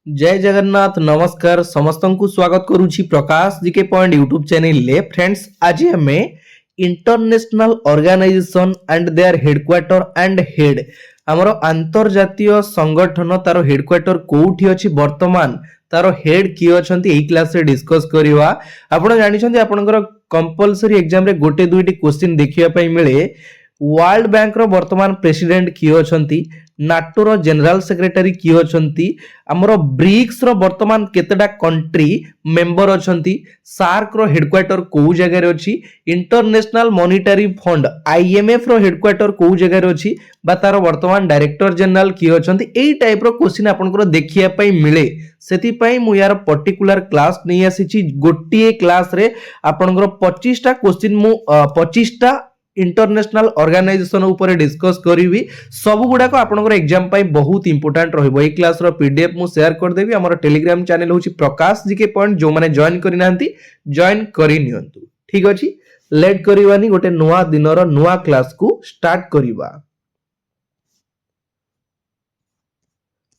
जय जगन्नाथ नमस्कार समस्त को स्वागत करुछि प्रकाश जी के पॉइंट यूट्यूब चैनल ले फ्रेंड्स आज हमें international organization and their headquarter and head हमरो अंतरजातीय संगठन तार हेडक्वार्टर कोठी अछि वर्तमान तार हेड की अछंती एई क्लास रे डिस्कस करिवा। आपण जानि छथि आपनकर कंपलसरी एग्जाम रे गोटे दुईटी क्वेश्चन देखिया पई मिले। वर्ल्ड बैंक रो वर्तमान प्रेसिडेंट किए अछंती, नाटो रो जनरल सेक्रेटरी किए अछंती, हमरो ब्रिक्स रो वर्तमान केतेडा कंट्री मेंबर अछंती, सार्क रो हेडक्वार्टर को जगह रे अछि, इंटरनेशनल मॉनेटरी फंड आईएमएफ रो हेडक्वार्टर को जगह रे अछि बा तार वर्तमान डायरेक्टर जनरल किए अछंती। एई टाइप रो क्वेश्चन आपनकर देखिया पई मिले। सेति पई मु यार पर्टिकुलर क्लास नै आसीची। गोटिए क्लास रे आपनकर 25 टा क्वेश्चन मु 25 टा इंटरनेशनल ऑर्गेनाइजेशन ऊपर डिस्कस करी। सब गुडा को आपनकर एग्जाम पाई बहुत इंपोर्टेंट रहइबो। ए क्लास रो पीडीएफ मु शेयर कर देबी। हमर टेलीग्राम चैनल होची प्रकाश जी के पॉइंट, जो माने जॉइन करि नांती जॉइन करि नियंतु। ठीक अछि, लेट करिवानी गोटे नवा दिनर नवा क्लास को स्टार्ट करिवा।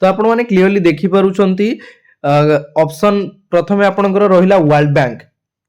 तो आपण माने क्लियरली देखि पारुचंती ऑप्शन प्रथमे आपनकर रहिला वर्ल्ड बैंक।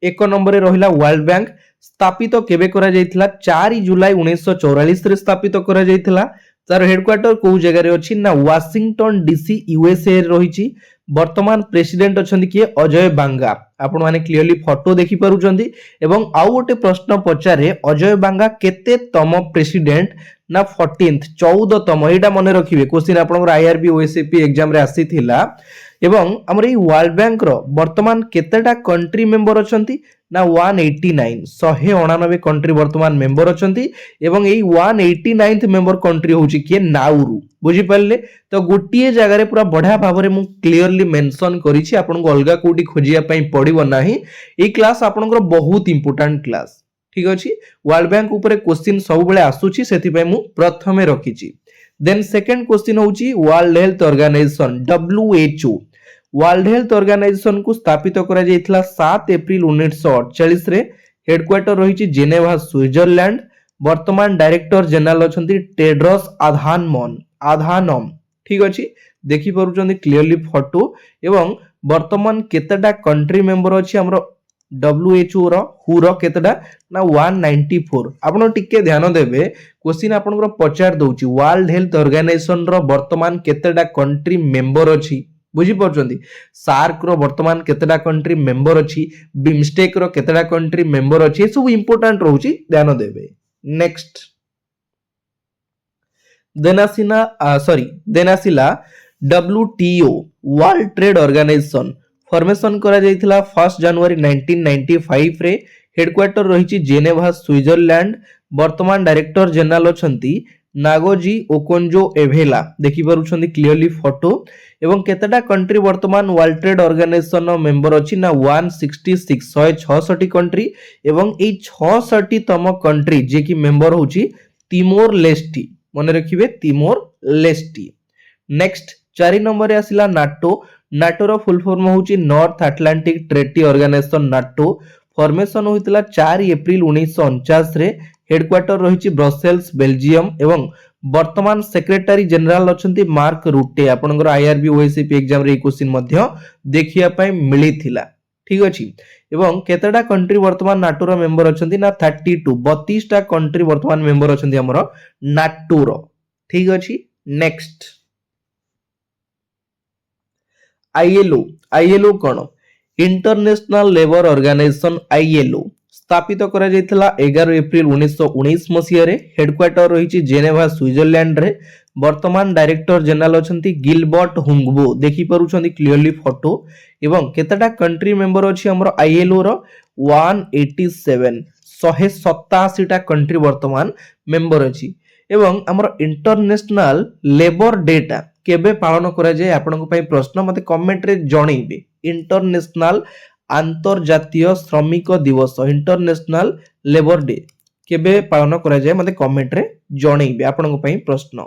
एक नंबर रे रहिला वर्ल्ड बैंक स्थापित केबे करा जायतिला 4 जुलाई 1944 रे स्थापित करा जायतिला। तार हेडक्वार्टर को जगह रे अछि ना वाशिंगटन डीसी यूएसए रे रहिछि। वर्तमान प्रेसिडेंट अछंती के अजय बांगा। आपण माने क्लियरली फोटो देखि पारुचंती। एवं आउ गोटे प्रश्न पचारे अजय बांगा केते तम प्रेसिडेंट ना 14th तम। एटा मने रखिबे क्वेश्चन आपनकर आईआरबी ओएसएपी एग्जाम रे आसीथिला। एवं हमर ई वर्ल्ड बैंक रो वर्तमान केतेटा कंट्री मेंबर अछंती ना 189 199 कंट्री वर्तमान मेंबर अछंती। एवं एई 189th मेंबर कंट्री होची के नाउरू। बुझी पाले तो गोटिए जगह रे पूरा बढ़िया भाव रे मु क्लियरली मेंशन करिछि। आपन को अलगा कोठी खोजिया पई पड़िबो नाही। ई क्लास आपन को बहुत इंपोर्टेंट क्लास। ठीक अछि, वर्ल्ड बैंक ऊपर क्वेश्चन सब बेले आसुछि, सेति पई मु प्रथमे रखिछि। देन सेकंड क्वेश्चन होची world health organization WHO। World health organization को स्थापित करा जायतिला 7 अप्रैल 1948 रे। हेडक्वार्टर रहिछि जेनेवा स्विट्जरलैंड। वर्तमान डायरेक्टर जनरल अछंती टेड्रोस आधानम। ठीक अछि, देखि परुचंदी क्लियरली फोटो। एवं वर्तमान केतेटा कंट्री मेंबर अछि हमरो WHO रो हु रो केतेटा ना 194। आपण टिके ध्यान देबे क्वेश्चन आपनकर पचार दउची वर्ल्ड हेल्थ ऑर्गेनाइजेशन रो वर्तमान केतेटा कंट्री मेंबर अछि। बुझी पड़छंती सार्क रो वर्तमान केतेटा कंट्री मेंबर अछि, बिमस्टेक रो केतेटा कंट्री मेंबर अछि, सब इंपोर्टेंट रहउची, ध्यान देबे। नेक्स्ट देनासिला WTO world trade organisation formation करा जायतिला 1 जनवरी 1995 रे। हेडक्वार्टर रहिछि जेनेवा स्विट्जरलैंड। वर्तमान डायरेक्टर जनरल अछंती नागोजी ओकोंजो एवेला। देखि पारुछंती क्लियरली फोटो। एवं केतेटा कंट्री वर्तमान वर्ल्ड ट्रेड ऑर्गेनाइजेशन मेंबर अछि ना 166 166 कंट्री। एवं ए 66 तम कंट्री जे कि मेंबर होछि तिमोर लेस्टी। मने रखिबे तिमोर लेस्टी। नेक्स्ट 4 नंबर रे आसिला नाटो रो फुल फॉर्म होछि North Atlantic Treaty Organisation NATO. Formation होइतिला 4 अप्रैल 1949 रे। हेडक्वार्टर रहिछि ब्रसेल्स बेल्जियम। एवं वर्तमान सेक्रेटरी जनरल अछंती मार्क रुटे। आपनकर आईआरबी ओएसपी एग्जाम रे क्वेश्चन मध्य देखिया पई मिलिथिला। ठीक अछि, एवं केतेटा कंट्री वर्तमान नाटो रो मेंबर अछंती ना 32 टा कंट्री वर्तमान मेंबर अछंती हमरो नाटो रो। ठीक अछि, नेक्स्ट आईएलओ कोन इंटरनेशनल लेबर ऑर्गेनाइजेशन। आईएलओ स्थापित करा जायतिला 11 अप्रैल 1919 मसिया रे। हेडक्वार्टर रहिछि जेनेवा स्विट्जरलैंड रे। वर्तमान डायरेक्टर जनरल अछंती गिलबर्ट हुंगबो। देखि पारुछंती क्लियरली फोटो। एवं केतेटा कंट्री मेंबर अछि हमरो आईएलओ रो 187 187 टा कंट्री वर्तमान मेंबर अछि। एवं हमरो इंटरनेशनल लेबर डे टा केबे पालन करा जाय आपनको पई प्रश्न मते कमेंट रे जणैबे। इंटरनेशनल अंतरजातीय श्रमिक दिवस इंटरनेशनल लेबर डे केबे पालन करा जाय मते कमेंट रे जणैबे आपनको पई प्रश्न।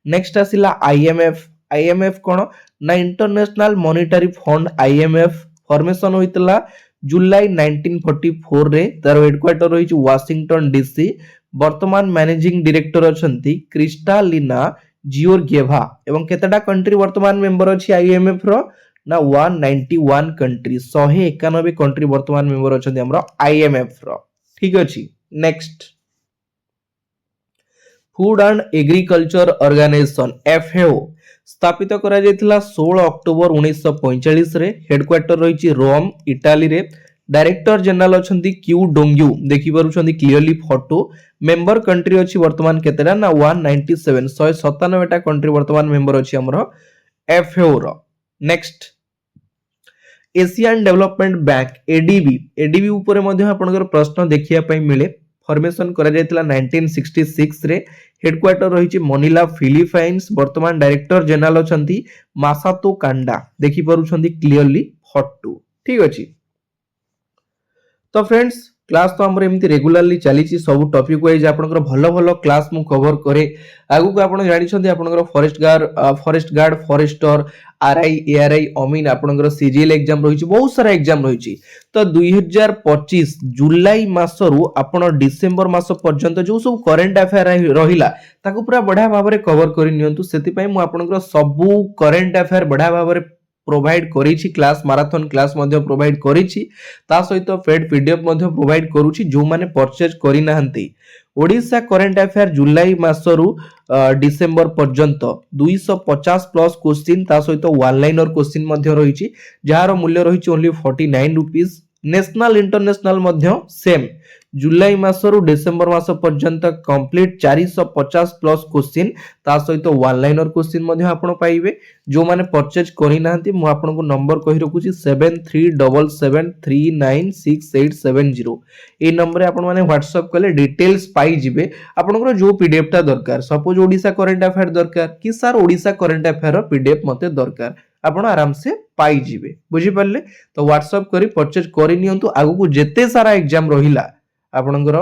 नेक्स्ट आसिला आईएमएफ कोन ना international monetary fund IMF. Formation होइतला जुलाई 1944 रे। तार हेडक्वार्टर रहिछि वाशिंगटन डीसी। वर्तमान मैनेजिंग डायरेक्टर अछंती क्रिस्टालिना जियोर्गिएवा। एवं केतेटा कंट्री वर्तमान मेंबर अछि आईएमएफ रो ना 191 कंट्री 191 कंट्री वर्तमान मेंबर अछंती हमरो आईएमएफ रो ठीक अछि। Next food and agriculture organisation FAO स्थापित करा जायतिला 16 अक्टोबर 1945 रे हेडक्वार्टर रहिछि रोम इटाली रे डायरेक्टर जनरल अछंती क्यू डोंग्यू देखि पारुछंती क्लियरली फोटो मेंबर कंट्री अछि वर्तमान केतेटा ना 197 197 टा कंट्री वर्तमान मेंबर अछि हमरो एफएओ रो। Next Asian development bank ADB ADB ऊपर मध्ये आपनकर प्रश्न देखिया पई मिले फॉर्मेशन करा जायतिला 1966 रे हेडक्वार्टर रहिछि मनीला फिलीपाइंस वर्तमान डायरेक्टर जनरल अछंती मासातो कांडा देखि पारुछंती क्लियरली फोटो ठीक अछि। तो फ्रेंड्स क्लास तो हमर एमती रेगुलरली चली सब टॉपिक वाइज आपनकर भलो भलो क्लास मु कवर करे आगु को आपन जानि छथि आपनकर forest guard forester RI ARI अमीन आपनकर सीजीएल एग्जाम रहिछि बहुत सारा एग्जाम रहिछि। तो 2025 जुलाई मासरु आपण डिसेंबर मास पर्यंत जो सब करंट अफेयर रहिला ताको पूरा बढ़िया भाबरे कवर करि नियंतु सेति पई मु आपनकर सब करंट अफेयर बढ़िया भाबरे प्रोवाइड करिछि क्लास माराथन क्लास मध्ये प्रोवाइड करिछि ता सहित फेड पीडीएफ मध्ये प्रोवाइड करूछि जो माने परचेज करि नाहंती। ओडिशा करंट अफेयर जुलाई मासरु डिसेंबर पर्यंत 250 प्लस क्वेश्चन ता सहित वन लाइनर क्वेश्चन मध्ये रहिछि जहार मूल्य रहिछि ओनली 49 रुपीस। नेशनल इंटरनेशनल मध्ये सेम जुलाई मासरु डिसेंबर मास पर्यंत कंप्लीट 450 प्लस क्वेश्चन ता सहित वन लाइनर क्वेश्चन मध्ये आपण पाइबे जो माने परचेज करि नाहंती मु आपन को नंबर कहि रखुची 7377396870 ए नंबर आपण माने व्हाट्सएप कले डिटेल्स पाई जिवे आपण को जो पीडीएफ ता दरकार सपोज ओडिसा करंट अफेयर दरकार कि sir Odisha current affair PDF मते दरकार आपण आराम से पाई जिवे बुझी परले। तो व्हाट्सएप करी परचेज करि नियंतु आगु को जेते सारा एग्जाम रहिला आपनकर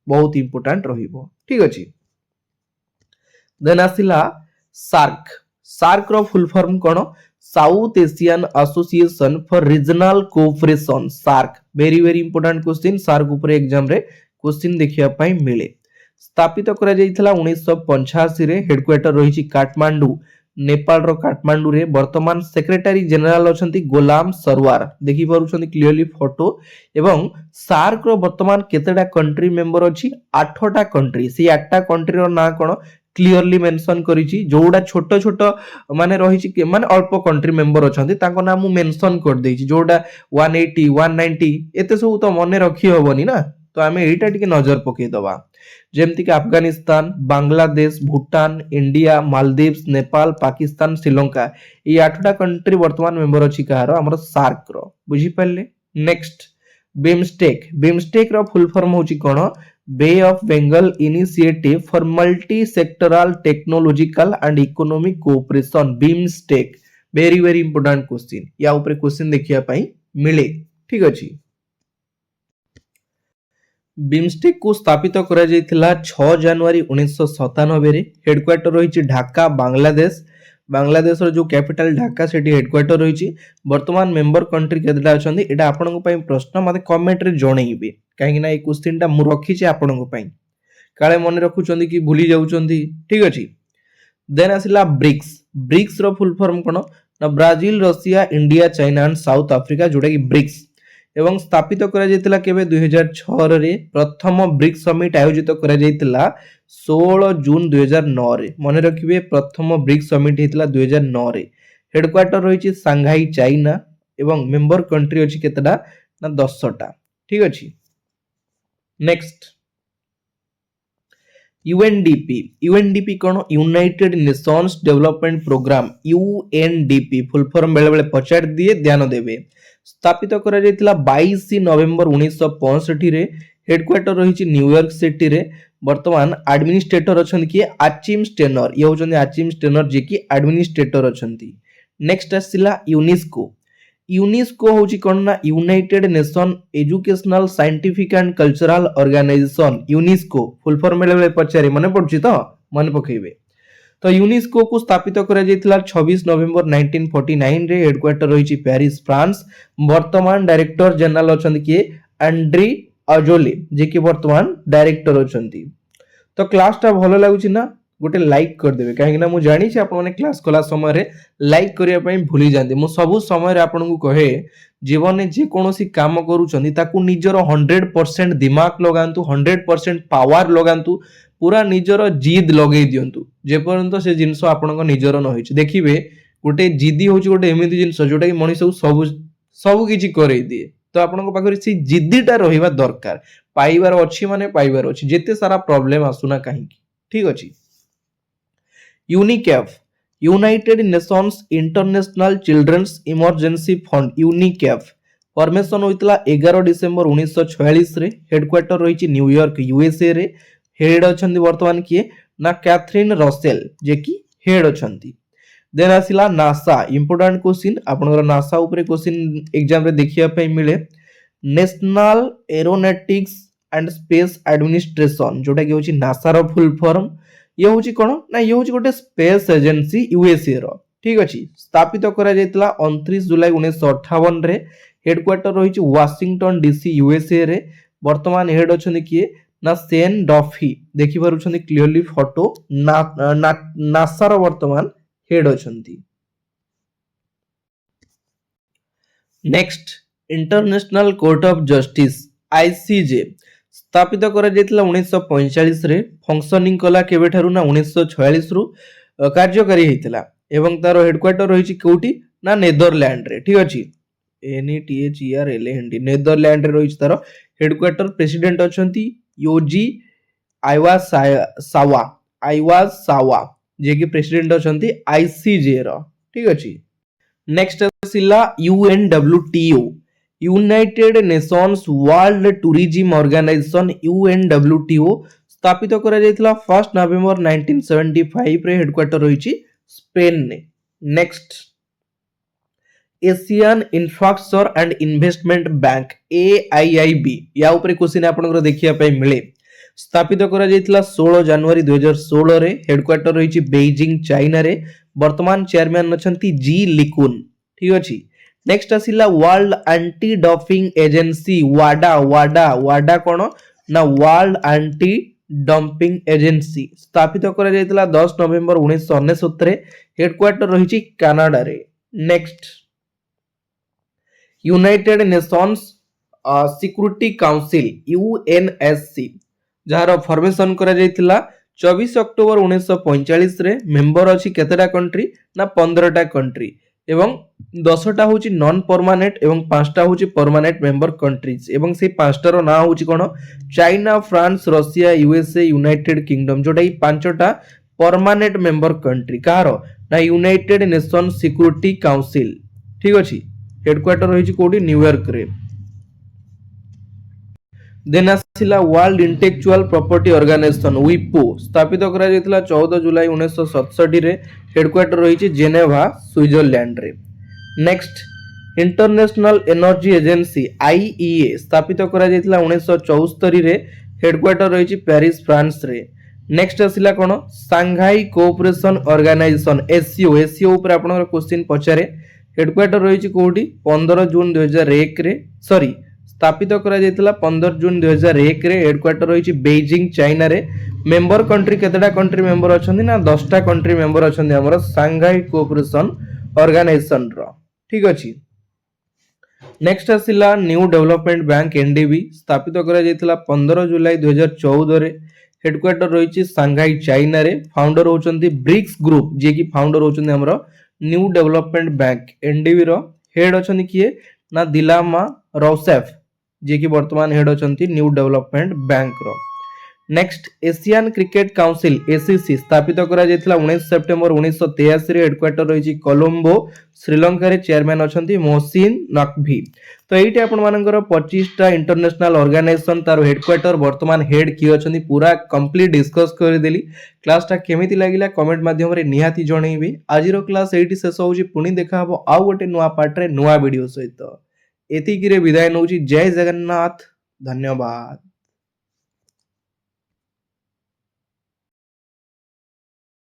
बहुत इंपोर्टेंट रहिबो ठीक अछि। देन आसिला सार्क सार्क रो फुल फॉर्म कोन South Asian Association for Regional Cooperation SAARC very very important question SAARC ऊपर एग्जाम रे क्वेश्चन देखिया पई मिले। स्थापित करा जायतिला 1985 रे हेडक्वार्टर रहिछि काठमांडू नेपाल रो काठमांडू रे वर्तमान सेक्रेटरी जनरल अछंती गोलाम सरवार देखि पारुछंती क्लियरली फोटो एवं सार्क रो वर्तमान केतेटा कंट्री मेंबर अछि 8टा कंट्री से 8टा कंट्री रो ना कोन क्लियरली मेंशन करिछि जोडा छोट छोट माने रहिछि माने अल्प कंट्री मेंबर अछंती ताको नाम मु मेंशन कर देछि जोडा 180 190 एते सब तो मने रखी होबनी ना तो आमे एटा टिके नजर पके दबा जेमति कि अफगानिस्तान बांग्लादेश भूटान इंडिया मालदीव्स नेपाल पाकिस्तान श्रीलंका ये 8टा कंट्री वर्तमान मेंबर अछि कहार हमर सार्क रो बुझी पल्ले। नेक्स्ट बिमस्टेक रो फुल फॉर्म होछि कोन Bay of Bengal Initiative for Multi Sectoral Technological and Economic Cooperation BIMSTEC very very important question या ऊपर क्वेश्चन देखिया पई मिले ठीक अछि। बिमस्टेक को स्थापित करा जायतिला 6 जनवरी 1997 रे हेडक्वार्टर रहिछि ढाका बांग्लादेश बांग्लादेश रो जो कैपिटल ढाका सेठी हेडक्वार्टर रहिछि वर्तमान मेंबर कंट्री केतेटा अछंती एटा आपन को पई प्रश्न मते कमेंट रे जणैबे काहे ना ए क्वेश्चन टा मु रखी छै आपन को पई काळे मन रखुचंदी कि भूली जाउचंदी ठीक अछि। देन आसिला ब्रिक्स रो फुल फॉर्म कोन ना Brazil Russia India China and south Africa जोटा कि ब्रिक्स एवं स्थापित करा जायतिला केबे 2006 रे प्रथम ब्रिक्स समिट आयोजित करा जायतिला 16 जून 2009 रे मने रखिबे प्रथम ब्रिक्स समिट हेतिला 2009 रे हेडक्वार्टर रहिछि सांघाई चाइना एवं मेंबर कंट्री अछि केतडा ना 10टा ठीक अछि। नेक्स्ट यूएनडीपी कोन United Nations Development Programme UNDP full form बेले बेले पचार दिए ध्यान देबे स्थापित करा जायतिला 22 नवंबर 1965 रे हेडक्वार्टर रहिछि न्यूयॉर्क सिटी रे वर्तमान एडमिनिस्ट्रेटर अछन कि आचिम स्टेनर ये होचन आचिम स्टेनर जे कि एडमिनिस्ट्रेटर अछंती। नेक्स्ट आसिला यूनेस्को होची कोन ना united nation educational scientific and cultural organization UNESCO full form बेले पचारे मने पडछि तो मन पकेबे। तो यूनेस्को को स्थापित करा जायतिला 26 नवंबर 1949 रे हेडक्वार्टर रहिछि पेरिस फ्रांस वर्तमान डायरेक्टर जनरल अछंती कि एंड्री अजोले जे कि वर्तमान डायरेक्टर अछंती। तो क्लास टा भलो लागुछि ना गोटे लाइक करदेवे कहीं मु जानी आप क्लास कला समय लाइक करने भूली जाती मु सब समय आपन को कहे जीवन में जेकोसी काम करूँ निजर 100% दिमाग लगातु 100% पावर लगातु पूरा निजर जिद लगे दिंतु जेपर्यंत से जिनस आपण निजर न हो देखिए गोटे जिदी हूँ गोटे एमती जिनस जोटा कि मनीष सब सब किसी करे दिए तो आपण पाखे से जिद्दीटा रहा दरकार पाइबार अच्छी माने पाइबार अच्छी जिते सारा प्रॉब्लम आसुना कहीं ठीक अच्छे UNICEF United Nations International Children's Emergency Fund UNICEF formation होता 11 डिसेम्बर 1946 रे हेडक्वार्टर रही न्यूयॉर्क यूएसए रे हेड अच्छा बर्तमान किए ना कैथरीन रसेल जे कि हेड अच्छा देन आसला नासा इंपोर्टेंट क्वेश्चन आपनकर नासा ऊपर क्वेश्चन एग्जाम रे देखिया पे मिले national aeronautics and space administration जोटा कि होची नासा रो फुल फॉर्म ये होची कोन ना ये होची गोटे स्पेस एजेंसी यूएसए रो ठीक अछि स्थापित करा जायतला 29 जुलाई 1958 रे हेडक्वार्टर रही वाशिंगटन डीसी यूएसए रे वर्तमान हेड अछन किए ना सेन डफी देखि पारुछन क्लियरली फोटो नासा रो वर्तमान हेड अछंती next International Court of Justice ICJ स्थापित करा जायतला 1945 रे फंक्शनिंग कला केबे ठारू ना 1946 रु कार्यकारी हेतिला एवं तार हेडक्वार्टर रही कोठी ना नेदरलैंड रे ठीक अछि NETHERLAND नेदरलैंड रे रही तार हेडक्वार्टर प्रेसिडेंट अछंती योजी आइवासावा जे कि प्रेसिडेंट अछंती आईसीजे रो ठीक अछि नेक्स्ट आसिला UNWTO United Nations World Tourism Organisation UNWTO स्थापित करा जायतला 1 नवंबर 1975 रे हेडक्वार्टर रही स्पेन ने next Asian infrastructure and investment bank AIIB या ऊपर क्वेश्चन आपनकर देखिया पे मिले स्थापित करा जायतला 16 जनवरी 2016 रे हेडक्वार्टर रही बेजिंग चाइना रे वर्तमान चेयरमैन अछंती जी लिकुन ठीक अछि नेक्स्ट आसिला वर्ल्ड एंटी डंपिंग एजेंसी वाडा कोन ना वर्ल्ड एंटी डंपिंग एजेंसी स्थापित करा जायतला 10 नवंबर 1969 रे हेडक्वार्टर रही कनाडा रे next United Nations security council UNSC jar formation करा जायतला 24 अक्टोबर 1945 रे मेंबर अछि केतेटा कंट्री ना 15टा कंट्री एवं 10टा होची नॉन परमानेंट एवं 5टा होची परमानेंट मेंबर कंट्रीज एवं से 5टार ना होची कोन China France Russia USA United Kingdom जोटा 5टा परमानेंट मेंबर कंट्री कहारो ना यूनाइटेड नेशन सिक्योरिटी काउंसिल ठीक अछि हेडक्वार्टर रही कोडी न्यूयॉर्क रे देन आसिला World Intellectual Property Organisation WIPO स्थापित करा जायतला 14 जुलाई 1967 रे हेडक्वार्टर रही जेनेवा स्विट्जरलैंड रे next international energy agency IEA स्थापित करा जायतला 1974 रे हेडक्वार्टर रही पेरिस फ्रांस रे नेक्स्ट आसिला कोन सांघाई कोऑपरेशन ऑर्गेनाइजेशन SCO ऊपर आपनकर क्वेश्चन पचारे हेडक्वार्टर रही कोडी 15 जून 2001 रे सॉरी स्थापित करा जायतला 15 जून 2001 रे हेडक्वार्टर रही बेजिंग चाइना रे मेंबर कंट्री केतेटा कंट्री मेंबर अछंती ना 10टा कंट्री मेंबर अछंती हमर सांघाई कोऑपरेशन ऑर्गेनाइजेशन रो ठीक अछि नेक्स्ट आसिला न्यू डेवलपमेंट बैंक NDB स्थापित करा जायतला 15 जुलाई 2014 रे हेडक्वार्टर रही सांघाई चाइना रे फाउंडर होचंती ब्रिक्स ग्रुप जे कि फाउंडर होचंती हमर न्यू डेवलपमेंट बैंक NDB रो हेड अछंती किए ना दिलामा रौसेफ जे कि वर्तमान हेड अछंती न्यू डेवलपमेंट बैंक रो next Asian Cricket Council ACC स्थापित करा जायतला 19 सेप्टेम्बर 1983 रे हेडक्वार्टर रही कोलंबो श्रीलंका रे चेयरमैन अछंती मोहसिन नकवी तो एइटे आपण मानकर 25टा इंटरनेशनल ऑर्गेनाइजेशन तार हेडक्वार्टर वर्तमान हेड की अछंती पूरा कंप्लीट डिस्कस कर देली क्लासटा केमिति लागिला कमेंट माध्यम रे निहाती जणैबे आजिरो क्लास एइटी शेष होउची पुनी देखा हबो आ गोटे नुवा पार्ट रे नुवा वीडियो सहित एतिकी रे विदाय नउची जय जगन्नाथ धन्यवाद।